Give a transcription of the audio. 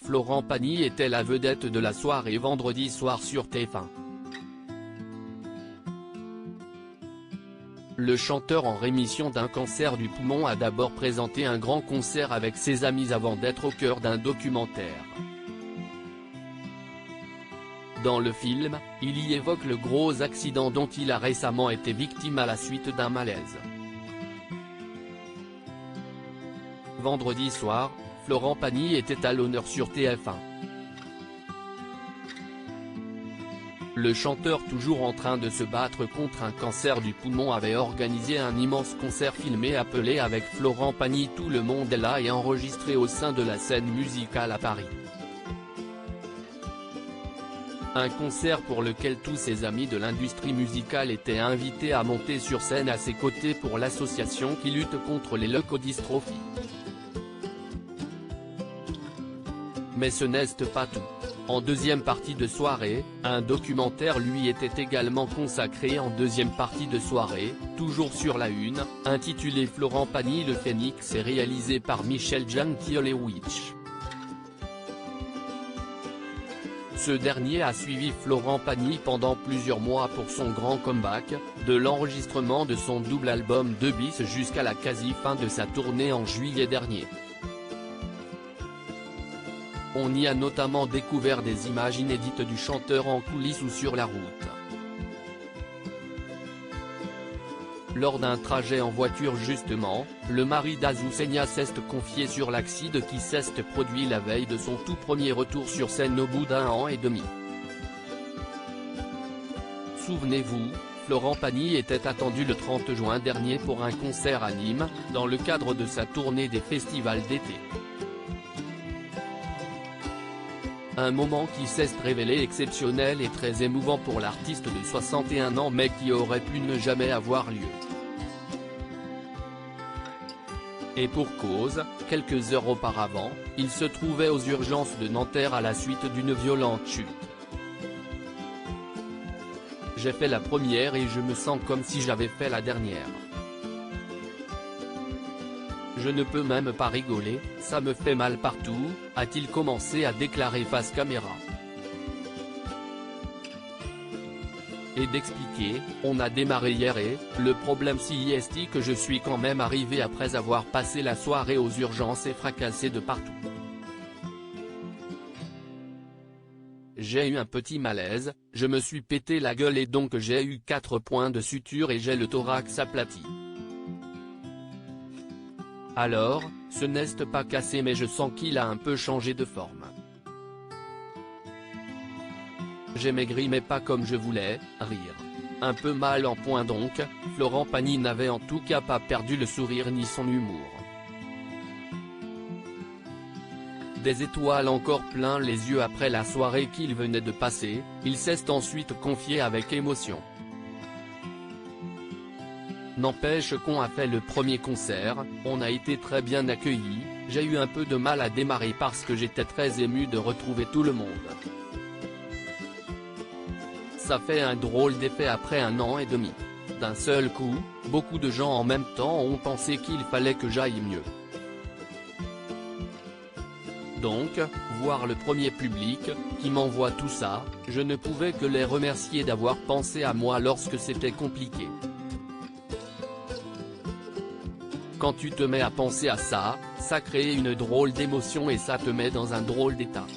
Florent Pagny était la vedette de la soirée vendredi soir sur TF1. Le chanteur en rémission d'un cancer du poumon a d'abord présenté un grand concert avec ses amis avant d'être au cœur d'un documentaire. Dans le film, il y évoque le gros accident dont il a récemment été victime à la suite d'un malaise. Vendredi soir, Florent Pagny était à l'honneur sur TF1. Le chanteur, toujours en train de se battre contre un cancer du poumon, avait organisé un immense concert filmé appelé Avec Florent Pagny. Tout le monde est là et enregistré au sein de la scène musicale à Paris. Un concert pour lequel tous ses amis de l'industrie musicale étaient invités à monter sur scène à ses côtés pour l'association qui lutte contre les leucodystrophies. Mais ce n'est pas tout. En deuxième partie de soirée, un documentaire lui était également consacré en deuxième partie de soirée, toujours sur la Une, intitulé Florent Pagny le Phénix et réalisé par Michel Jankiewicz. Ce dernier a suivi Florent Pagny pendant plusieurs mois pour son grand comeback, de l'enregistrement de son double album 2 bis jusqu'à la quasi-fin de sa tournée en juillet dernier. On y a notamment découvert des images inédites du chanteur en coulisses ou sur la route. Lors d'un trajet en voiture justement, le mari d'Azucena s'est confié sur l'accident qui s'est produit la veille de son tout premier retour sur scène au bout d'1 an et demi. Souvenez-vous, Florent Pagny était attendu le 30 juin dernier pour un concert à Nîmes, dans le cadre de sa tournée des festivals d'été. Un moment qui s'est révélé exceptionnel et très émouvant pour l'artiste de 61 ans mais qui aurait pu ne jamais avoir lieu. Et pour cause, quelques heures auparavant, il se trouvait aux urgences de Nanterre à la suite d'une violente chute. J'ai fait la première et je me sens comme si j'avais fait la dernière. Je ne peux même pas rigoler, ça me fait mal partout, a-t-il commencé à déclarer face caméra. Et d'expliquer, on a démarré hier et, le problème c'est que je suis quand même arrivé après avoir passé la soirée aux urgences et fracassé de partout. J'ai eu un petit malaise, je me suis pété la gueule et donc j'ai eu 4 points de suture et j'ai le thorax aplati. Alors, ce n'est pas cassé mais je sens qu'il a un peu changé de forme. J'ai maigri mais pas comme je voulais, rire. Un peu mal en point donc, Florent Pagny n'avait en tout cas pas perdu le sourire ni son humour. Des étoiles encore plein les yeux après la soirée qu'il venait de passer, il s'est ensuite confié avec émotion. N'empêche qu'on a fait le premier concert, on a été très bien accueillis, j'ai eu un peu de mal à démarrer parce que j'étais très ému de retrouver tout le monde. Ça fait un drôle d'effet après 1 an et demi. D'un seul coup, beaucoup de gens en même temps ont pensé qu'il fallait que j'aille mieux. Donc, voir le premier public, qui m'envoie tout ça, je ne pouvais que les remercier d'avoir pensé à moi lorsque c'était compliqué. Quand tu te mets à penser à ça, ça crée une drôle d'émotion et ça te met dans un drôle d'état.